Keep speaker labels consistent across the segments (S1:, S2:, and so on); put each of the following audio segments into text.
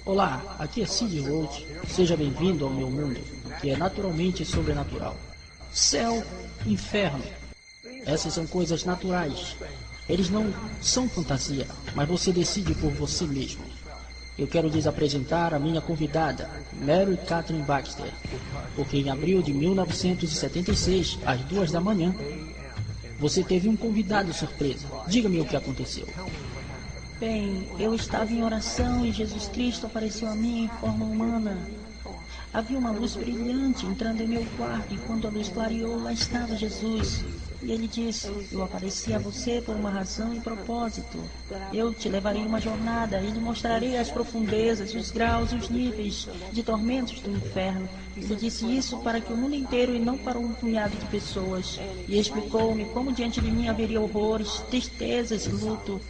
S1: Olá, aqui é Sid Roth. Seja bem-vindo ao meu mundo, que é naturalmente sobrenatural. Céu, inferno. Essas são coisas naturais. Eles não são fantasia, mas você decide por você mesmo. Eu quero lhes apresentar a minha convidada, Mary Catherine Baxter, porque em abril de 1976, às 2 da manhã, você teve um convidado surpresa. Diga-me o que aconteceu.
S2: Bem, eu estava em oração e Jesus Cristo apareceu a mim em forma humana. Havia uma luz brilhante entrando em meu quarto e quando a luz clareou, lá estava Jesus. E ele disse, eu apareci a você por uma razão e propósito. Eu te levarei em uma jornada e lhe mostrarei as profundezas, os graus e os níveis de tormentos do inferno. Ele disse isso para que o mundo inteiro e não para um punhado de pessoas. E explicou-me como diante de mim haveria horrores, tristezas e luto.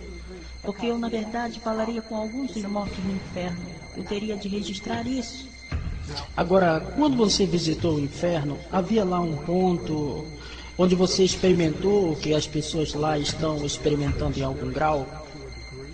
S2: Porque eu, na verdade, falaria com alguns dos mortos no inferno. Eu teria de registrar isso.
S1: Agora, quando você visitou o inferno, havia lá um ponto onde você experimentou o que as pessoas lá estão experimentando em algum grau?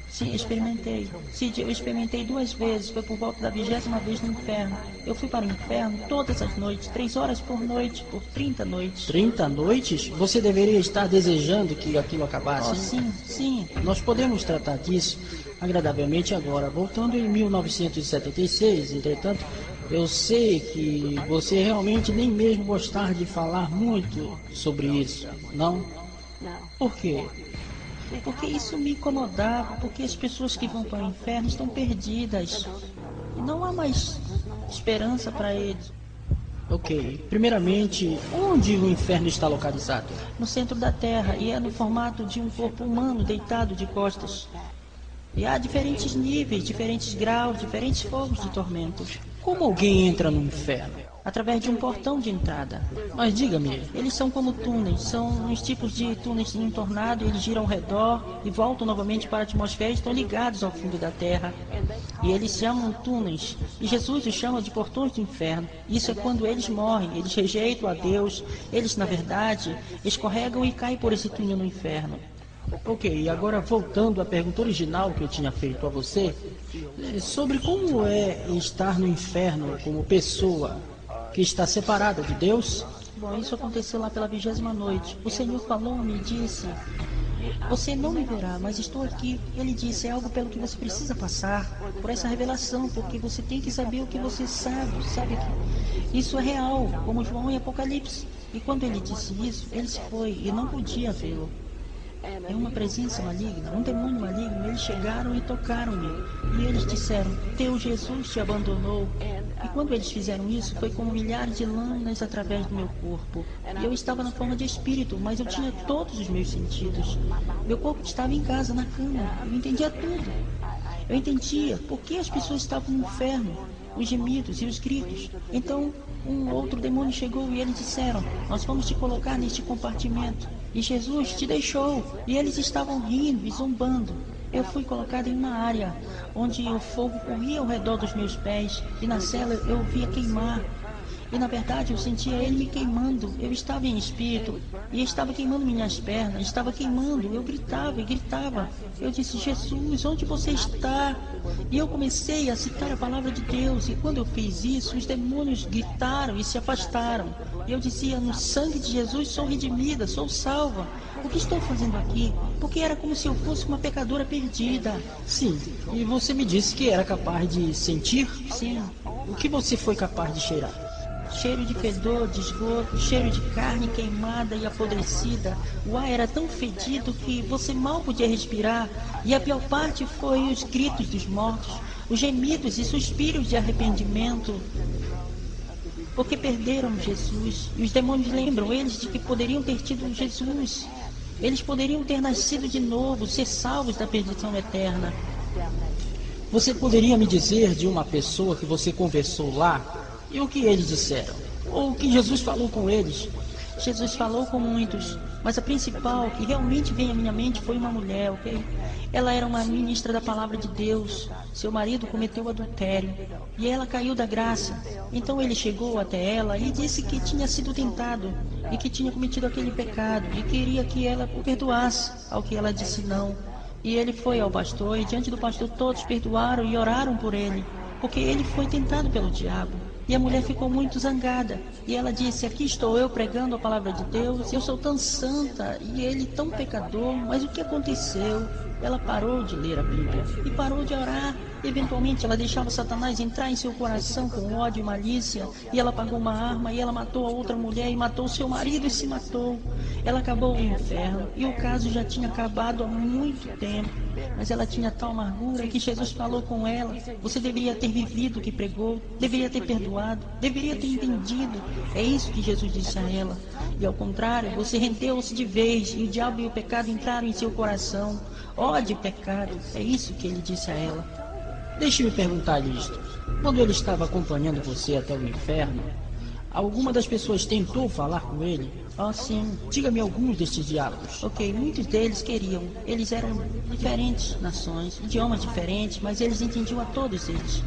S2: Sim, experimentei. Cid, eu experimentei 2 vezes. Foi por volta da 20ª vez no inferno. Eu fui para o inferno todas as noites, 3 horas por noite, por 30 noites.
S1: 30 noites? Você deveria estar desejando que aquilo acabasse.
S2: Oh, sim, sim.
S1: Nós podemos tratar disso agradavelmente agora. Voltando em 1976, entretanto, eu sei que você realmente nem mesmo gostar de falar muito sobre isso, não? Por quê?
S2: Porque isso me incomodava, porque as pessoas que vão para o inferno estão perdidas. E não há mais esperança para eles.
S1: Ok. Primeiramente, onde o inferno está localizado?
S2: No centro da Terra, e é no formato de um corpo humano deitado de costas. E há diferentes níveis, diferentes graus, diferentes fogos de tormento.
S1: Como alguém entra no inferno?
S2: Através de um portão de entrada.
S1: Mas diga-me,
S2: Eles são como túneis, são uns tipos de túneis em um tornado, eles giram ao redor e voltam novamente para a atmosfera e estão ligados ao fundo da Terra. E eles chamam túneis, e Jesus os chama de portões do inferno. Isso é quando eles morrem, eles rejeitam a Deus, eles na verdade escorregam e caem por esse túnel no inferno.
S1: ok, e agora voltando à pergunta original que eu tinha feito a você, sobre como é estar no inferno como pessoa que está separada de Deus.
S2: Bom, isso aconteceu lá pela 20ª noite. O Senhor falou-me e disse, você não me verá, mas estou aqui. Ele disse, é algo pelo que você precisa passar, por essa revelação, porque você tem que saber o que você sabe que isso é real, como João em Apocalipse. E quando ele disse isso, ele se foi e não podia vê-lo. É uma presença maligna, um demônio maligno. Eles chegaram e tocaram-me. E eles disseram, teu Jesus te abandonou. E quando eles fizeram isso, foi como milhares de lâminas através do meu corpo. E eu estava na forma de espírito, mas eu tinha todos os meus sentidos. Meu corpo estava em casa, na cama. Eu entendia tudo. Eu entendia por que as pessoas estavam no inferno, os gemidos e os gritos. Então, um outro demônio chegou e eles disseram, nós vamos te colocar neste compartimento. E Jesus te deixou. E eles estavam rindo e zombando. Eu fui colocado em uma área onde o fogo corria ao redor dos meus pés. E na cela eu via queimar. E na verdade eu sentia ele me queimando. Eu estava em espírito e estava queimando minhas pernas, estava queimando. Eu gritava e gritava. Eu disse, Jesus, onde você está? E eu comecei a citar a palavra de Deus. E quando eu fiz isso, os demônios gritaram e se afastaram. E eu dizia, no sangue de Jesus sou redimida, sou salva. O que estou fazendo aqui? Porque era como se eu fosse uma pecadora perdida.
S1: Sim, e você me disse que era capaz de sentir?
S2: Sim.
S1: O que você foi capaz de cheirar?
S2: Cheiro de fedor, de esgoto, cheiro de carne queimada e apodrecida. O ar era tão fedido que você mal podia respirar. E a pior parte foi os gritos dos mortos, os gemidos e suspiros de arrependimento. Porque perderam Jesus. E os demônios lembram eles de que poderiam ter tido Jesus. Eles poderiam ter nascido de novo, ser salvos da perdição eterna.
S1: Você poderia me dizer de uma pessoa que você conversou lá? E o que eles disseram? Ou o que Jesus falou com eles?
S2: Jesus falou com muitos, mas a principal que realmente veio à minha mente foi uma mulher, ok? Ela era uma ministra da palavra de Deus. Seu marido cometeu adultério e ela caiu da graça. Então ele chegou até ela e disse que tinha sido tentado e que tinha cometido aquele pecado e queria que ela o perdoasse, ao que ela disse não. E ele foi ao pastor e diante do pastor todos perdoaram e oraram por ele. porque ele foi tentado pelo diabo. E a mulher ficou muito zangada. E ela disse: aqui estou eu pregando a palavra de Deus, eu sou tão santa e ele tão pecador, mas o que aconteceu? Ela parou de ler a Bíblia e parou de orar. Eventualmente ela deixava Satanás entrar em seu coração com ódio e malícia, e ela pegou uma arma e ela matou a outra mulher e matou seu marido e se matou. Ela acabou no inferno e o caso já tinha acabado há muito tempo, mas ela tinha tal amargura que Jesus falou com ela: você deveria ter vivido o que pregou, deveria ter perdoado, deveria ter entendido. É isso que Jesus disse a ela. E ao contrário, você rendeu-se de vez e o diabo e o pecado entraram em seu coração. Ódio e pecado, é isso que ele disse a ela.
S1: Deixe-me perguntar-lhe isto. Quando ele estava acompanhando você até o inferno, alguma das pessoas tentou falar com ele?
S2: Oh, sim.
S1: Diga-me alguns destes diálogos.
S2: Ok, muitos deles queriam. Eles eram diferentes nações, idiomas diferentes, mas eles entendiam a todos eles.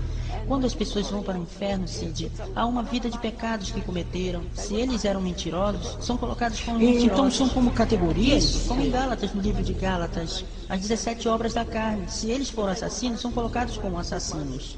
S2: Quando as pessoas vão para o inferno, Cid, há uma vida de pecados que cometeram. Se eles eram mentirosos, são colocados como mentirosos.
S1: Então são como categorias?
S2: Isso, como em Gálatas, no livro de Gálatas, as 17 obras da carne. Se eles foram assassinos, são colocados como assassinos.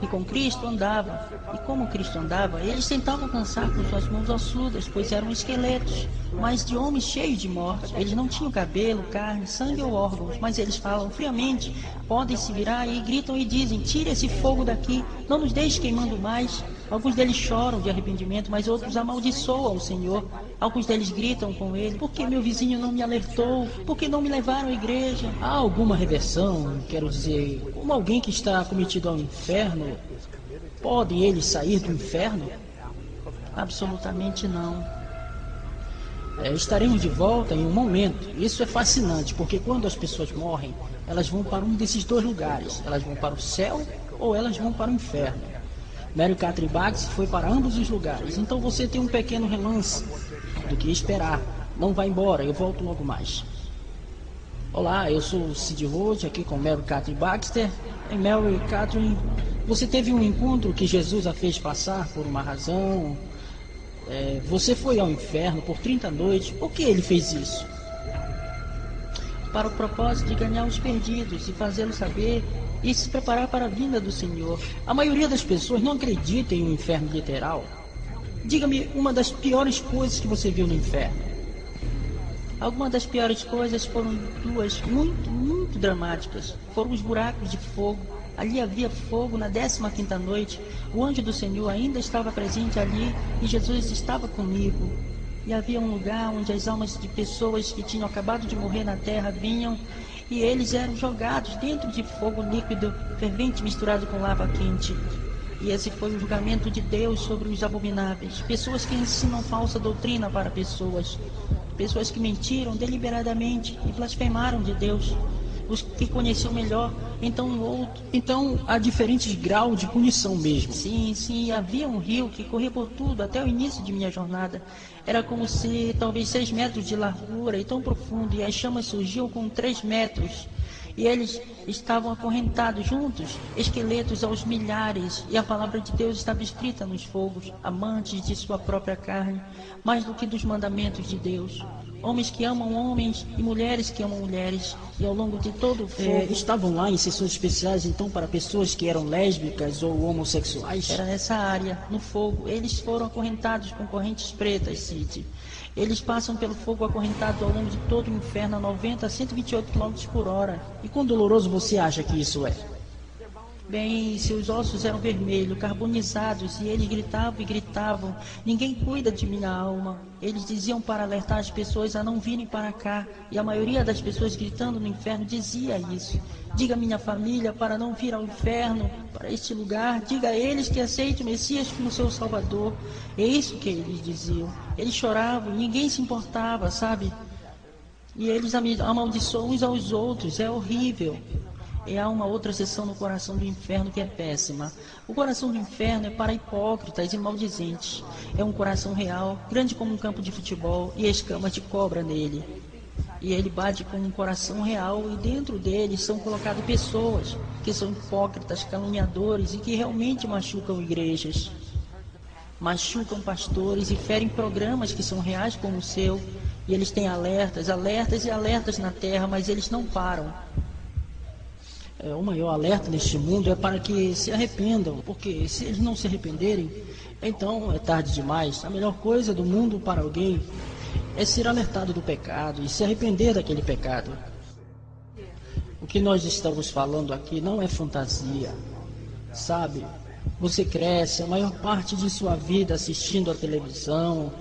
S2: E com Cristo andava. E como Cristo andava, eles tentavam alcançar com suas mãos ossudas, pois eram esqueletos, mas de homens cheios de morte. Eles não tinham cabelo, carne, sangue ou órgãos, mas eles falam friamente, podem se virar e gritam e dizem: tire esse fogo daqui, não nos deixe queimando mais. Alguns deles choram de arrependimento, mas outros amaldiçoam o Senhor. Alguns deles gritam com ele: por que meu vizinho não me alertou? Por que não me levaram à igreja?
S1: Há alguma reversão? Quero dizer, como alguém que está cometido ao inferno, podem eles sair do inferno?
S2: Absolutamente não.
S1: Estaremos de volta em um momento. Isso é fascinante, porque quando as pessoas morrem, elas vão para um desses dois lugares. Elas vão para o céu ou elas vão para o inferno. Mary Catherine Baggs foi para ambos os lugares. Então você tem um pequeno relance do que esperar. Não vá embora, eu volto logo mais. Olá, eu sou o Cid Roth, aqui com Mary Catherine Baxter. E Mary Catherine, você teve um encontro que Jesus a fez passar por uma razão. Você foi ao inferno por 30 noites. Por que ele fez isso?
S2: Para o propósito de ganhar os perdidos e fazê-los saber e se preparar para a vinda do Senhor.
S1: A maioria das pessoas não acredita em um inferno literal. Diga-me uma das piores coisas que você viu no inferno.
S2: Algumas das piores coisas foram duas muito dramáticas. Foram os buracos de fogo. Ali havia fogo na 15ª noite. O anjo do Senhor ainda estava presente ali e Jesus estava comigo. E havia um lugar onde as almas de pessoas que tinham acabado de morrer na terra vinham e eles eram jogados dentro de fogo líquido fervente misturado com lava quente. E esse foi o julgamento de Deus sobre os abomináveis. Pessoas que ensinam falsa doutrina para pessoas. Pessoas que mentiram deliberadamente e blasfemaram de Deus. Os que conheciam melhor, então o outro.
S1: Então há diferentes graus de punição mesmo.
S2: Sim, havia um rio que corria por tudo até o início de minha jornada. Era como se talvez 6 metros de largura e tão profundo, e as chamas surgiam com 3 metros. E eles estavam acorrentados juntos, esqueletos aos milhares, e a palavra de Deus estava escrita nos fogos, amantes de sua própria carne, mais do que dos mandamentos de Deus. Homens que amam homens e mulheres que amam mulheres, e ao longo de todo o fogo...
S1: Estavam lá em sessões especiais, então, para pessoas que eram lésbicas ou homossexuais?
S2: Era nessa área, no fogo. Eles foram acorrentados com correntes pretas, Cid. Eles passam pelo fogo acorrentado ao longo de todo o inferno a 90 a 128 km por hora.
S1: E quão doloroso você acha que isso é?
S2: Bem, seus ossos eram vermelhos, carbonizados, e eles gritavam e gritavam: ninguém cuida de minha alma. Eles diziam para alertar as pessoas a não virem para cá, e a maioria das pessoas gritando no inferno dizia isso: diga à minha família para não vir ao inferno, para este lugar, diga a eles que aceite o Messias como seu Salvador. É isso que eles diziam. Eles choravam, ninguém se importava, sabe? E eles amaldiçoam uns aos outros, é horrível. E há uma outra seção no coração do inferno que é péssima. O coração do inferno é para hipócritas e maldizentes. É um coração real, grande como um campo de futebol, e escamas de cobra nele. E ele bate com um coração real, e dentro dele são colocadas pessoas que são hipócritas, caluniadores e que realmente machucam igrejas. Machucam pastores e ferem programas que são reais como o seu. E eles têm alertas, alertas e alertas na terra, mas eles não param.
S1: O maior alerta neste mundo é para que se arrependam, porque se eles não se arrependerem, então é tarde demais. A melhor coisa do mundo para alguém é ser alertado do pecado e se arrepender daquele pecado. O que nós estamos falando aqui não é fantasia, sabe? Você cresce a maior parte de sua vida assistindo a televisão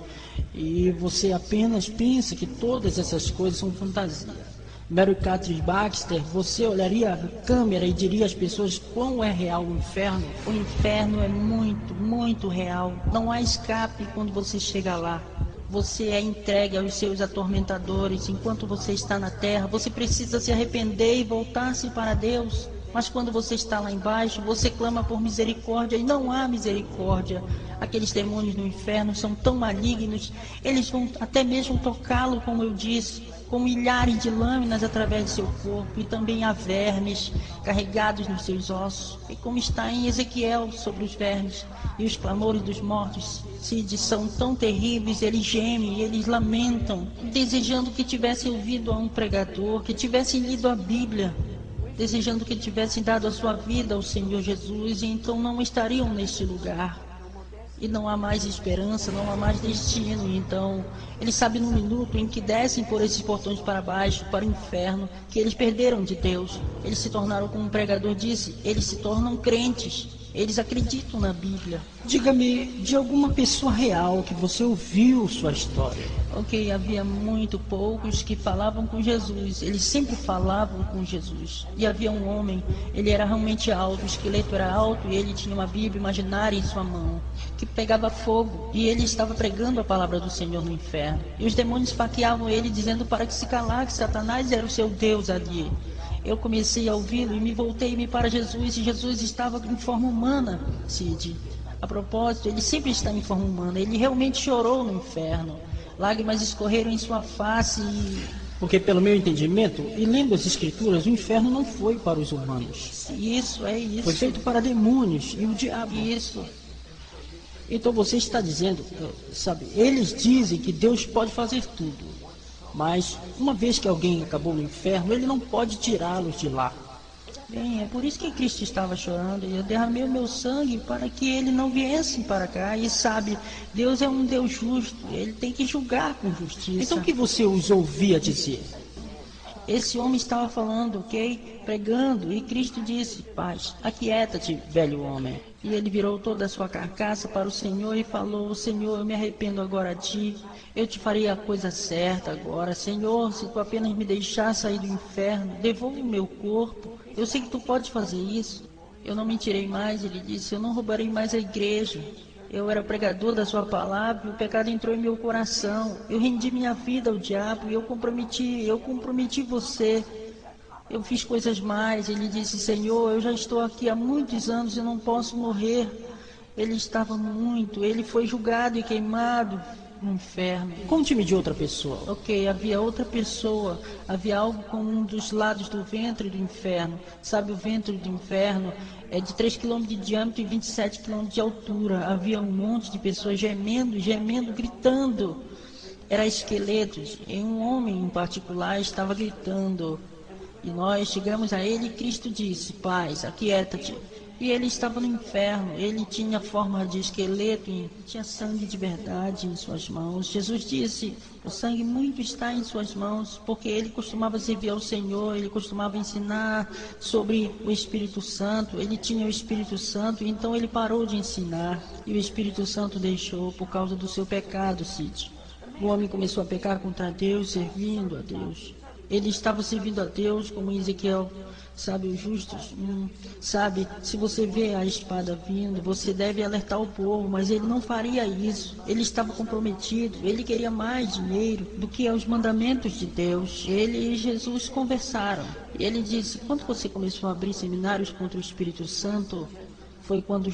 S1: e você apenas pensa que todas essas coisas são fantasia. Mary Catherine Baxter, você olharia a câmera e diria às pessoas quão é real o inferno?
S2: O inferno é muito, muito real. Não há escape quando você chega lá. Você é entregue aos seus atormentadores enquanto você está na terra. Você precisa se arrepender e voltar-se para Deus. Mas quando você está lá embaixo, você clama por misericórdia e não há misericórdia. Aqueles demônios do inferno são tão malignos, eles vão até mesmo tocá-lo, como eu disse, com milhares de lâminas através de seu corpo, e também há vermes carregados nos seus ossos. E como está em Ezequiel sobre os vermes, e os clamores dos mortos, Cid, são tão terríveis, eles gemem, eles lamentam, desejando que tivessem ouvido a um pregador, que tivessem lido a Bíblia, desejando que tivessem dado a sua vida ao Senhor Jesus, e então não estariam neste lugar. E não há mais esperança, não há mais destino. Então, eles sabem no minuto em que descem por esses portões para baixo, para o inferno, que eles perderam de Deus. Eles se tornaram, como o pregador disse, eles se tornam crentes. Eles acreditam na Bíblia.
S1: Diga-me de alguma pessoa real que você ouviu sua história.
S2: Ok, havia muito poucos que falavam com Jesus. Eles sempre falavam com Jesus. E havia um homem, ele era realmente alto, o esqueleto era alto e ele tinha uma Bíblia imaginária em sua mão, que pegava fogo. E ele estava pregando a palavra do Senhor no inferno. E os demônios esfaqueavam ele, dizendo para que se calar, que Satanás era o seu Deus ali. Eu comecei a ouvi-lo e me voltei-me para Jesus, e Jesus estava em forma humana, Cid. A propósito, ele sempre está em forma humana. Ele realmente chorou no inferno. Lágrimas escorreram em sua face e...
S1: Porque pelo meu entendimento, e lendo as escrituras, o inferno não foi para os humanos.
S2: Isso, é isso.
S1: Foi feito para demônios e o diabo.
S2: Isso.
S1: Então você está dizendo, sabe, eles dizem que Deus pode fazer tudo. Mas, uma vez que alguém acabou no inferno, ele não pode tirá-los de lá.
S2: Bem, é por isso que Cristo estava chorando. E eu derramei o meu sangue para que ele não viesse para cá. E sabe, Deus é um Deus justo. Ele tem que julgar com justiça.
S1: Então o que você os ouvia dizer?
S2: Esse homem estava falando, ok? Pregando. E Cristo disse, paz, aquieta-te, velho homem. E ele virou toda a sua carcaça para o Senhor e falou, Senhor, eu me arrependo agora de ti. Eu te farei a coisa certa agora. Senhor, se tu apenas me deixar sair do inferno, devolve o meu corpo. Eu sei que tu podes fazer isso. Eu não mentirei mais, ele disse, eu não roubarei mais a igreja. Eu era pregador da sua palavra, e o pecado entrou em meu coração. Eu rendi minha vida ao diabo e eu comprometi você. Eu fiz coisas mais. Ele disse, Senhor, eu já estou aqui há muitos anos e não posso morrer. Ele foi julgado e queimado no inferno.
S1: Conte-me de outra pessoa.
S2: Ok, havia outra pessoa. Havia algo com um dos lados do ventre do inferno. Sabe, o ventre do inferno é de 3 km de diâmetro e 27 km de altura. Havia um monte de pessoas gemendo, gritando. Era esqueletos. E um homem em particular estava gritando. E nós chegamos a ele e Cristo disse, paz, aquieta-te. E ele estava no inferno, ele tinha forma de esqueleto e tinha sangue de verdade em suas mãos. Jesus disse, o sangue muito está em suas mãos, porque ele costumava servir ao Senhor, ele costumava ensinar sobre o Espírito Santo, ele tinha o Espírito Santo, então ele parou de ensinar, e o Espírito Santo deixou por causa do seu pecado, Cid. O homem começou a pecar contra Deus, servindo a Deus. Ele estava servindo a Deus, como em Ezequiel, sabe, os justos, sabe, se você vê a espada vindo, você deve alertar o povo, mas ele não faria isso. Ele estava comprometido, ele queria mais dinheiro do que os mandamentos de Deus. Ele e Jesus conversaram. E ele disse, quando você começou a abrir seminários contra o Espírito Santo, foi quando